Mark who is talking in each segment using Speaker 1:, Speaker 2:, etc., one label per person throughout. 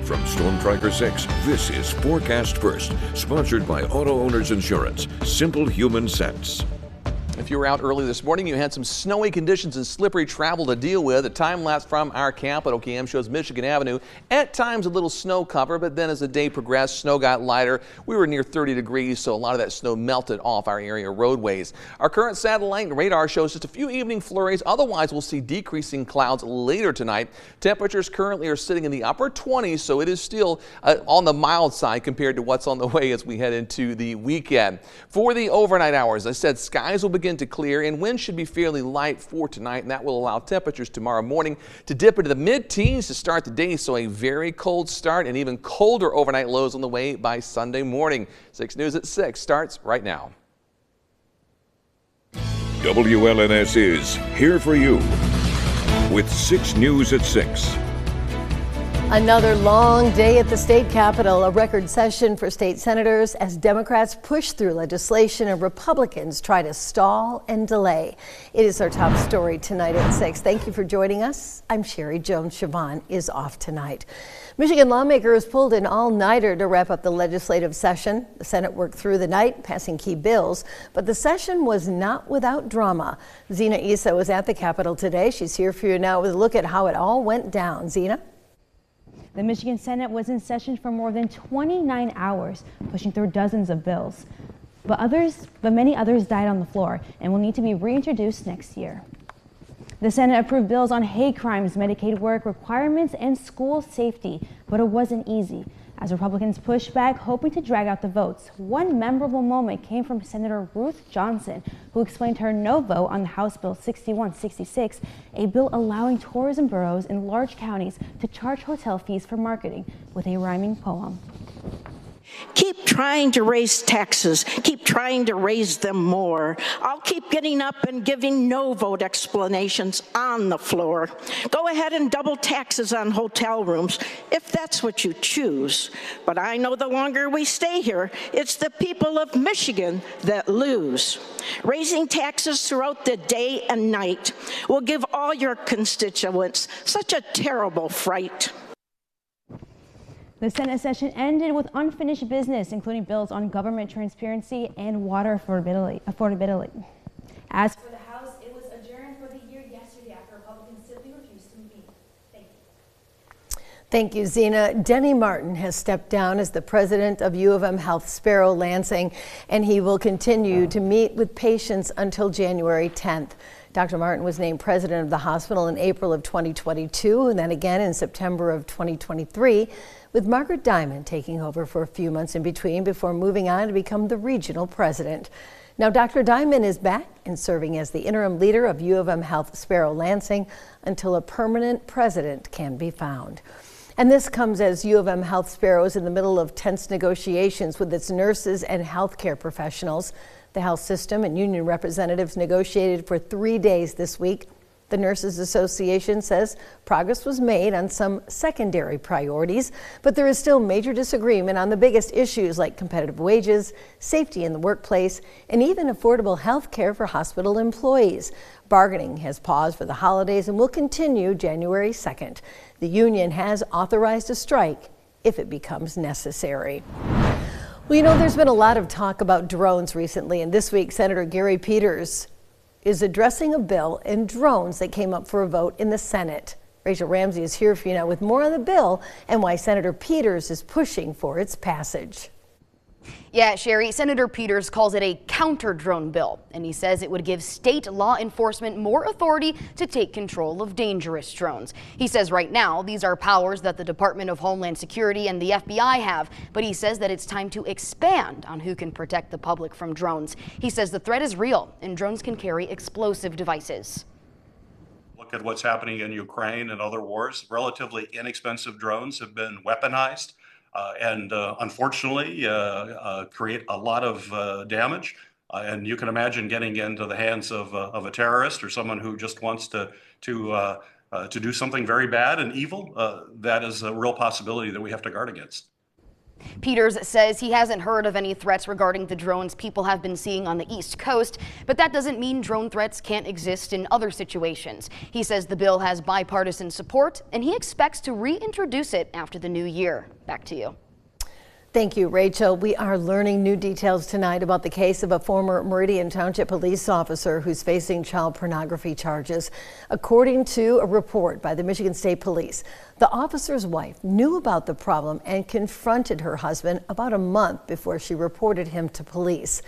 Speaker 1: From Storm Tracker 6, this is Forecast First, sponsored by Auto Owners Insurance. Simple human sense.
Speaker 2: If you were out early this morning, you had some snowy conditions and slippery travel to deal with. A time lapse from our Capital Cam shows Michigan Avenue. At times a little snow cover, but then as the day progressed, snow got lighter. We were near 30 degrees, so a lot of that snow melted off our area roadways. Our current satellite radar shows just a few evening flurries. Otherwise, we'll see decreasing clouds later tonight. Temperatures currently are sitting in the upper 20s, so it is still on the mild side compared to what's on the way as we head into the weekend. For the overnight hours, I said skies will begin to clear and winds should be fairly light for tonight, and that will allow temperatures tomorrow morning to dip into the mid-teens to start the day, so a very cold start and even colder overnight lows on the way by Sunday morning. 6 News at 6 starts right now.
Speaker 1: WLNS is here for you with 6 News at 6.
Speaker 3: Another long day at the state capitol, a record session for state senators as Democrats push through legislation and Republicans try to stall and delay. It is our top story tonight at 6. Thank you for joining us. I'm Sherry Jones. Siobhan is off tonight. Michigan lawmakers pulled an all-nighter to wrap up the legislative session. The Senate worked through the night, passing key bills, but the session was not without drama. Zena Issa was at the Capitol today. She's here for you now with a look at how it all went down. Zena?
Speaker 4: The Michigan Senate was in session for more than 29 hours, pushing through dozens of bills. But many others died on the floor and will need to be reintroduced next year. The Senate approved bills on hate crimes, Medicaid work requirements, and school safety, but it wasn't easy as Republicans pushed back, hoping to drag out the votes. One memorable moment came from Senator Ruth Johnson, who explained her no vote on the House Bill 6166, a bill allowing tourism bureaus in large counties to charge hotel fees for marketing, with a rhyming poem.
Speaker 5: Keep trying to raise taxes. Keep trying to raise them more. I'll keep getting up and giving no vote explanations on the floor. Go ahead and double taxes on hotel rooms if that's what you choose. But I know the longer we stay here, it's the people of Michigan that lose. Raising taxes throughout the day and night will give all your constituents such a terrible fright.
Speaker 4: The Senate session ended with unfinished business, including bills on government transparency and water affordability. As for the House, it was adjourned for the year yesterday after Republicans simply refused to meet. Thank you.
Speaker 3: Thank you, Zena. Denny Martin has stepped down as the president of U of M Health Sparrow Lansing, and he will continue to meet with patients until January 10th. Dr. Martin was named president of the hospital in April of 2022 and then again in September of 2023, with Margaret Diamond taking over for a few months in between before moving on to become the regional president. Now, Dr. Diamond is back and serving as the interim leader of U of M Health Sparrow Lansing until a permanent president can be found. And this comes as U of M Health Sparrow is in the middle of tense negotiations with its nurses and healthcare professionals. The health system and union representatives negotiated for 3 days this week. The Nurses Association says progress was made on some secondary priorities, but there is still major disagreement on the biggest issues like competitive wages, safety in the workplace, and even affordable health care for hospital employees. Bargaining has paused for the holidays and will continue January 2nd. The union has authorized a strike if it becomes necessary. Well, you know, there's been a lot of talk about drones recently, and this week Senator Gary Peters is addressing a bill in drones that came up for a vote in the Senate. Rachel Ramsey is here for you now with more on the bill and why Senator Peters is pushing for its passage.
Speaker 6: Yeah, Sherry, Senator Peters calls it a counter-drone bill, and he says it would give state law enforcement more authority to take control of dangerous drones. He says right now these are powers that the Department of Homeland Security and the FBI have, but he says that it's time to expand on who can protect the public from drones. He says the threat is real, and drones can carry explosive devices.
Speaker 7: Look at what's happening in Ukraine and other wars. Relatively inexpensive drones have been weaponized. And unfortunately create a lot of damage. And you can imagine getting into the hands of a terrorist or someone who just wants to do something very bad and evil. That is a real possibility that we have to guard against.
Speaker 6: Peters says he hasn't heard of any threats regarding the drones people have been seeing on the East Coast, but that doesn't mean drone threats can't exist in other situations. He says the bill has bipartisan support, and he expects to reintroduce it after the new year. Back to you.
Speaker 3: Thank you, Rachel. We are learning new details tonight about the case of a former Meridian Township police officer who's facing child pornography charges. According to a report by the Michigan State Police, the officer's wife knew about the problem and confronted her husband about a month before she reported him to police.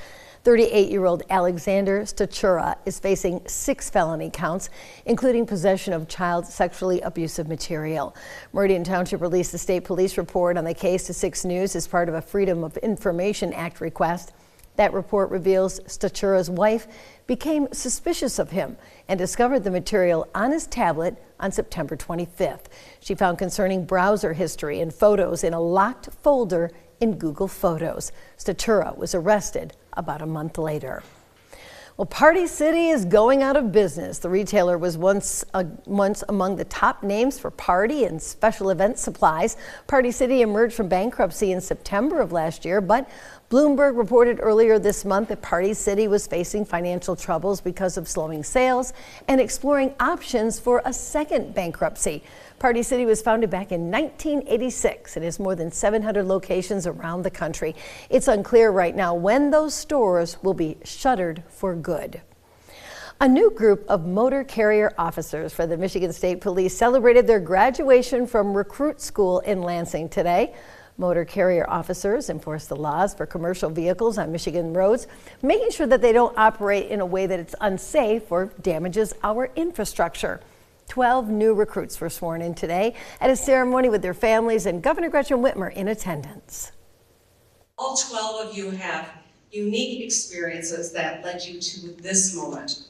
Speaker 3: 38-year-old Alexander Stachura is facing 6 felony counts, including possession of child sexually abusive material. Meridian Township released the state police report on the case to 6 News as part of a Freedom of Information Act request. That report reveals Stachura's wife became suspicious of him and discovered the material on his tablet on September 25th. She found concerning browser history and photos in a locked folder in Google Photos. Stachura was arrested about a month later. Well, Party City is going out of business. The retailer was once among the top names for party and special event supplies. Party City emerged from bankruptcy in September of last year, but Bloomberg reported earlier this month that Party City was facing financial troubles because of slowing sales and exploring options for a second bankruptcy. Party City was founded back in 1986 and has more than 700 locations around the country. It's unclear right now when those stores will be shuttered for good. A new group of motor carrier officers for the Michigan State Police celebrated their graduation from recruit school in Lansing today. Motor carrier officers enforce the laws for commercial vehicles on Michigan roads, making sure that they don't operate in a way that it's unsafe or damages our infrastructure. 12 new recruits were sworn in today at a ceremony with their families and Governor Gretchen Whitmer in attendance.
Speaker 8: All 12 of you have unique experiences that led you to this moment.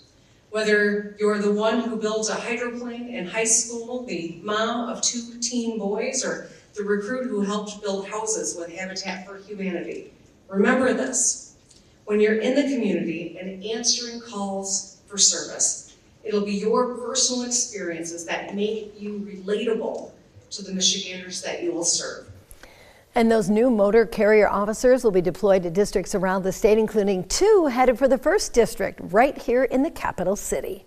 Speaker 8: Whether you're the one who built a hydroplane in high school, the mom of 2 teen boys, or the recruit who helped build houses with Habitat for Humanity, remember this: when you're in the community and answering calls for service, it'll be your personal experiences that make you relatable to the Michiganders that you will serve.
Speaker 3: And those new motor carrier officers will be deployed to districts around the state, including 2 headed for the 1st district right here in the capital city.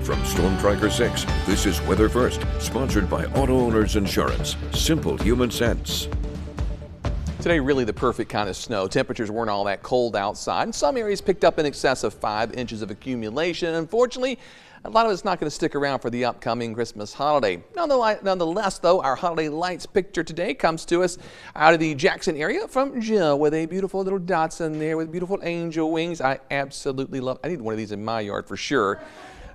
Speaker 1: From Storm Tracker 6, this is Weather First, sponsored by Auto Owners Insurance. Simple human sense.
Speaker 2: Today, really the perfect kind of snow. Temperatures weren't all that cold outside, and some areas picked up in excess of 5 inches of accumulation. Unfortunately, a lot of it's not going to stick around for the upcoming Christmas holiday. Nonetheless, though, our holiday lights picture today comes to us out of the Jackson area from Jill with a beautiful little Datsun there with beautiful angel wings. I absolutely love. I need one of these in my yard for sure.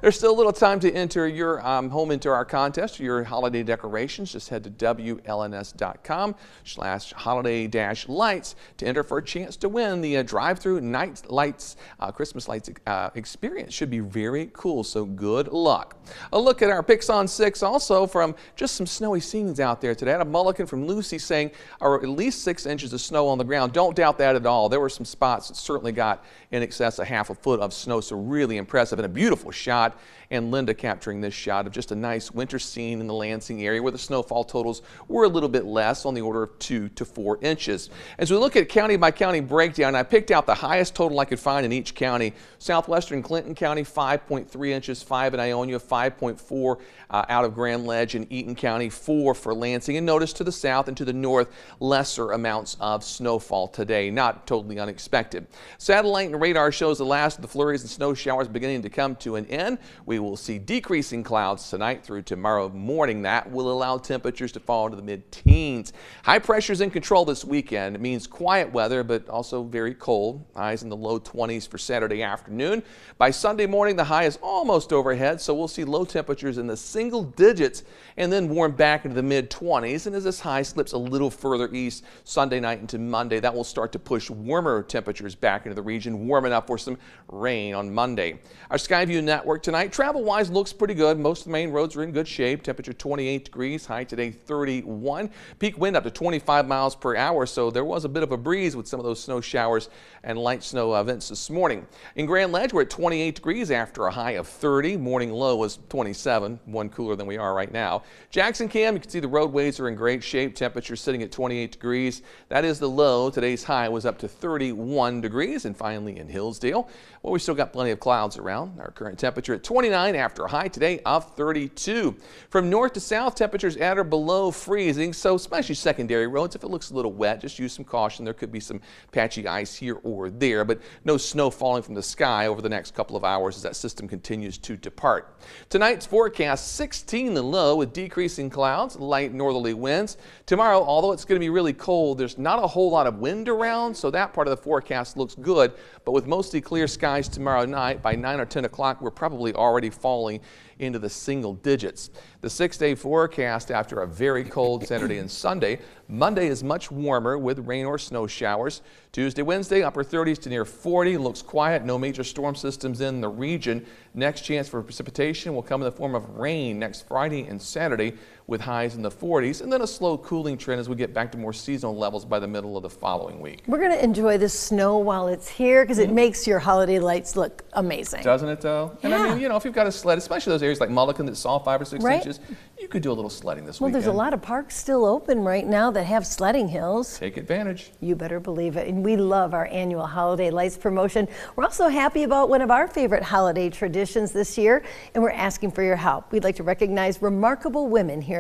Speaker 2: There's still a little time to enter your home into our contest, your holiday decorations. Just head to WLNS.com/holiday-lights to enter for a chance to win the drive-through night lights, Christmas lights experience. Should be very cool, so good luck. A look at our picks on 6 also from just some snowy scenes out there today. I had a mulligan from Lucy saying at least 6 inches of snow on the ground. Don't doubt that at all. There were some spots that certainly got in excess of half a foot of snow, so really impressive and a beautiful shot. And Linda capturing this shot of just a nice winter scene in the Lansing area where the snowfall totals were a little bit less, on the order of 2 to 4 inches. As we look at county by county breakdown, I picked out the highest total I could find in each county. Southwestern Clinton County 5.3 inches, 5 in Ionia, 5.4 out of Grand Ledge, and Eaton County 4 for Lansing. And notice to the south and to the north, lesser amounts of snowfall today, not totally unexpected. Satellite and radar shows the last of the flurries and snow showers beginning to come to an end. We will see decreasing clouds tonight through tomorrow morning. That will allow temperatures to fall into the mid-teens. High pressure's in control this weekend. It means quiet weather, but also very cold. Highs in the low 20s for Saturday afternoon. By Sunday morning, the high is almost overhead, so we'll see low temperatures in the single digits and then warm back into the mid-20s. And as this high slips a little further east Sunday night into Monday, that will start to push warmer temperatures back into the region, warm enough for some rain on Monday. Our Skyview network tonight tonight. Travel-wise, looks pretty good. Most of the main roads are in good shape. Temperature 28 degrees, high today 31. Peak wind up to 25 miles per hour, so there was a bit of a breeze with some of those snow showers and light snow events this morning. In Grand Ledge, we're at 28 degrees after a high of 30. Morning low was 27, one cooler than we are right now. Jackson Cam, you can see the roadways are in great shape. Temperature sitting at 28 degrees. That is the low. Today's high was up to 31 degrees. And finally in Hillsdale, well, we still got plenty of clouds around. Our current temperature at 29 after a high today of 32. From north to south, temperatures at or below freezing, so especially secondary roads, if it looks a little wet, just use some caution. There could be some patchy ice here or there, but no snow falling from the sky over the next couple of hours as that system continues to depart. Tonight's forecast, 16 the low with decreasing clouds, light northerly winds. Tomorrow, although it's going to be really cold, there's not a whole lot of wind around, so that part of the forecast looks good, but with mostly clear skies tomorrow night, by 9 or 10 o'clock, we're probably already falling into the single digits. The 6-day forecast after a very cold Saturday and Sunday. Monday is much warmer with rain or snow showers. Tuesday, Wednesday, upper 30s to near 40. Looks quiet. No major storm systems in the region. Next chance for precipitation will come in the form of rain next Friday and Saturday with highs in the 40s, and then a slow cooling trend as we get back to more seasonal levels by the middle of the following week.
Speaker 3: We're going to enjoy the snow while it's here because it makes your holiday lights look amazing.
Speaker 2: Doesn't it though? And I mean, you know, if you've got a sled, especially those areas like Mullican that's all 5 or 6 inches, you could do a little sledding this weekend.
Speaker 3: Well, there's a lot of parks still open right now that have sledding hills.
Speaker 2: Take advantage.
Speaker 3: You better believe it. And we love our annual Holiday Lights promotion. We're also happy about one of our favorite holiday traditions this year, and we're asking for your help. We'd like to recognize remarkable women here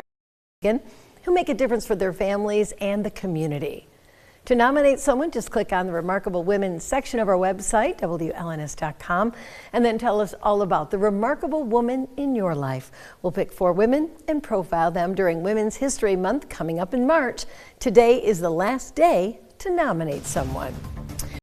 Speaker 3: who make a difference for their families and the community. To nominate someone, just click on the Remarkable Women section of our website, WLNS.com, and then tell us all about the remarkable woman in your life. We'll pick 4 women and profile them during Women's History Month coming up in March. Today is the last day to nominate someone.